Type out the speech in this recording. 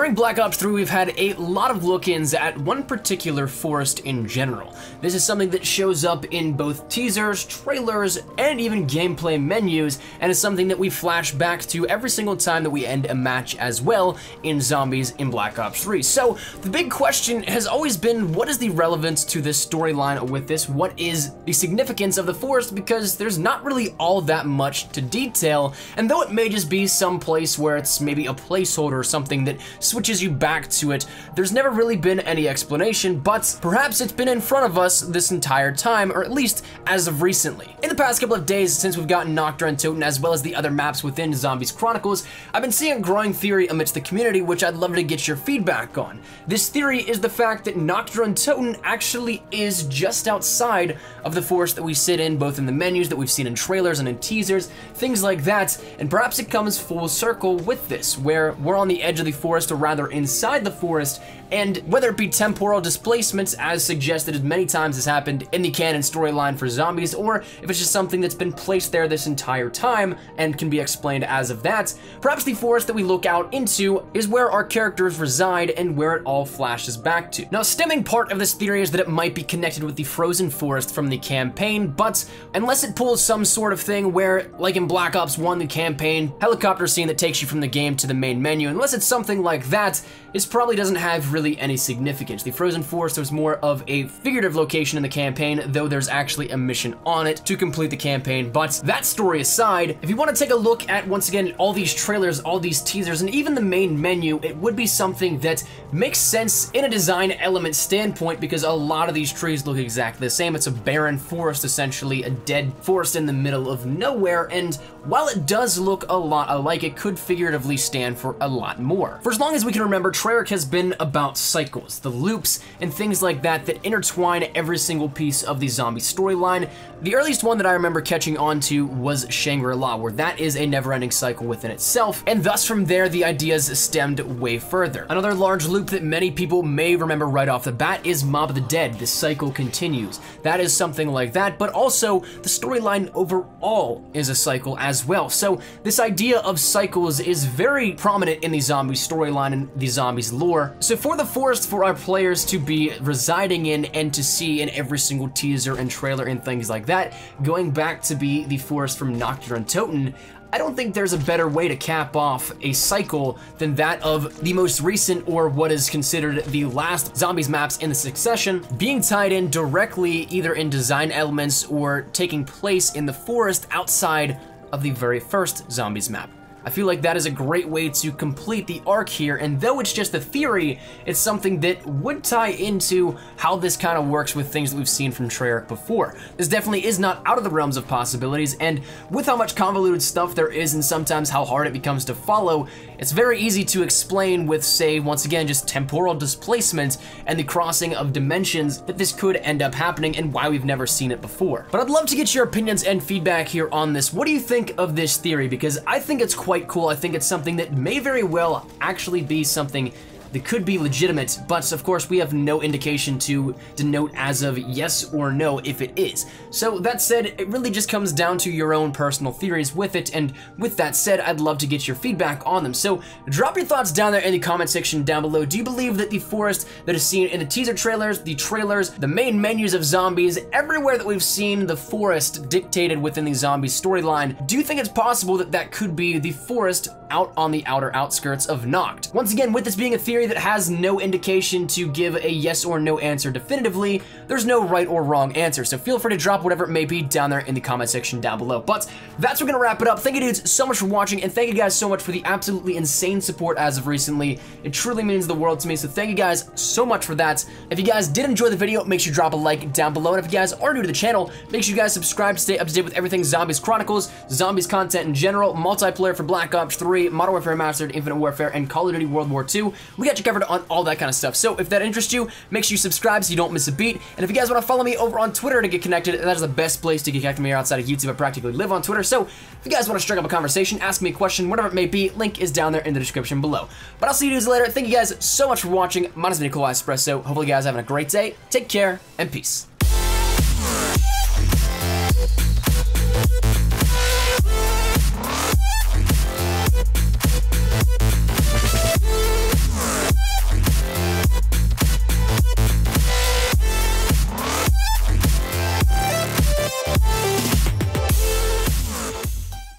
During Black Ops 3, we've had a lot of look-ins at one particular forest in general. This is something that shows up in both teasers, trailers, and even gameplay menus, and is something that we flash back to every single time that we end a match as well in Zombies in Black Ops 3. So the big question has always been, what is the relevance to this storyline with this? What is the significance of the forest? Because there's not really all that much to detail, and though it may just be some place where it's maybe a placeholder or something that switches you back to it, there's never really been any explanation, but perhaps it's been in front of us this entire time, or at least as of recently. In the past couple of days since we've gotten NACHT DER UNTOTEN as well as the other maps within Zombies Chronicles, I've been seeing a growing theory amidst the community which I'd love to get your feedback on. This theory is the fact that NACHT DER UNTOTEN actually is just outside of the forest that we sit in, both in the menus that we've seen in trailers and in teasers, things like that, and perhaps it comes full circle with this, where we're on the edge of the forest, or rather inside the forest, and whether it be temporal displacements, as suggested as many times has happened in the canon storyline for Zombies, or if it's just something that's been placed there this entire time and can be explained as of that, perhaps the forest that we look out into is where our characters reside and where it all flashes back to. Now, stemming part of this theory is that it might be connected with the frozen forest from the campaign, but unless it pulls some sort of thing where, like in Black Ops 1, the campaign helicopter scene that takes you from the game to the main menu, unless it's something like that, this probably doesn't have really any significance. The frozen forest was more of a figurative location in the campaign, though there's actually a mission on it to complete the campaign. But that story aside, if you want to take a look at, once again, all these trailers, all these teasers, and even the main menu, it would be something that makes sense in a design element standpoint, because a lot of these trees look exactly the same. It's a barren forest, essentially, a dead forest in the middle of nowhere, and while it does look a lot alike, it could figuratively stand for a lot more. For as long as we can remember, Treyarch has been about cycles, the loops, and things like that that intertwine every single piece of the zombie storyline. The earliest one that I remember catching on to was Shangri-La, where that is a never-ending cycle within itself, and thus from there the ideas stemmed way further. Another large loop that many people may remember right off the bat is Mob of the Dead. The cycle continues. That is something like that, but also the storyline overall is a cycle as well. So this idea of cycles is very prominent in the zombie storyline and the zombies lore. So for the forest for our players to be residing in and to see in every single teaser and trailer and things like that, going back to be the forest from NACHT DER UNTOTEN, I don't think there's a better way to cap off a cycle than that of the most recent, or what is considered the last Zombies maps in the succession, being tied in directly either in design elements or taking place in the forest outside of the very first Zombies map. I feel like that is a great way to complete the arc here, and though it's just a theory, it's something that would tie into how this kind of works with things that we've seen from Treyarch before. This definitely is not out of the realms of possibilities, and with how much convoluted stuff there is and sometimes how hard it becomes to follow, it's very easy to explain with, say, once again, just temporal displacement and the crossing of dimensions that this could end up happening and why we've never seen it before. But I'd love to get your opinions and feedback here on this. What do you think of this theory? Because I think it's quite cool. I think it's something that may very well actually be something that could be legitimate, but of course we have no indication to denote as of yes or no if it is. So that said, it really just comes down to your own personal theories with it, and with that said, I'd love to get your feedback on them. So drop your thoughts down there in the comment section down below. Do you believe that the forest that is seen in the teaser trailers, the main menus of Zombies, everywhere that we've seen the forest dictated within the Zombies storyline, do you think it's possible that that could be the forest out on the outer outskirts of NACHT? Once again, with this being a theory that has no indication to give a yes or no answer definitively, there's no right or wrong answer, so feel free to drop whatever it may be down there in the comment section down below. But that's where we're gonna wrap it up. Thank you dudes so much for watching, and thank you guys so much for the absolutely insane support as of recently. It truly means the world to me, so thank you guys so much for that. If you guys did enjoy the video, make sure you drop a like down below, and if you guys are new to the channel, make sure you guys subscribe to stay up to date with everything Zombies Chronicles, Zombies content in general, multiplayer for Black Ops 3, Modern Warfare Mastered, Infinite Warfare, and Call of Duty World War II. We got you covered on all that kind of stuff. So if that interests you, make sure you subscribe so you don't miss a beat. And if you guys want to follow me over on Twitter to get connected, that is the best place to get connected with me outside of YouTube. I practically live on Twitter. So if you guys want to strike up a conversation, ask me a question, whatever it may be, link is down there in the description below. But I'll see you dudes later. Thank you guys so much for watching. My name is Nikolai Espresso. Hopefully you guys are having a great day. Take care and peace.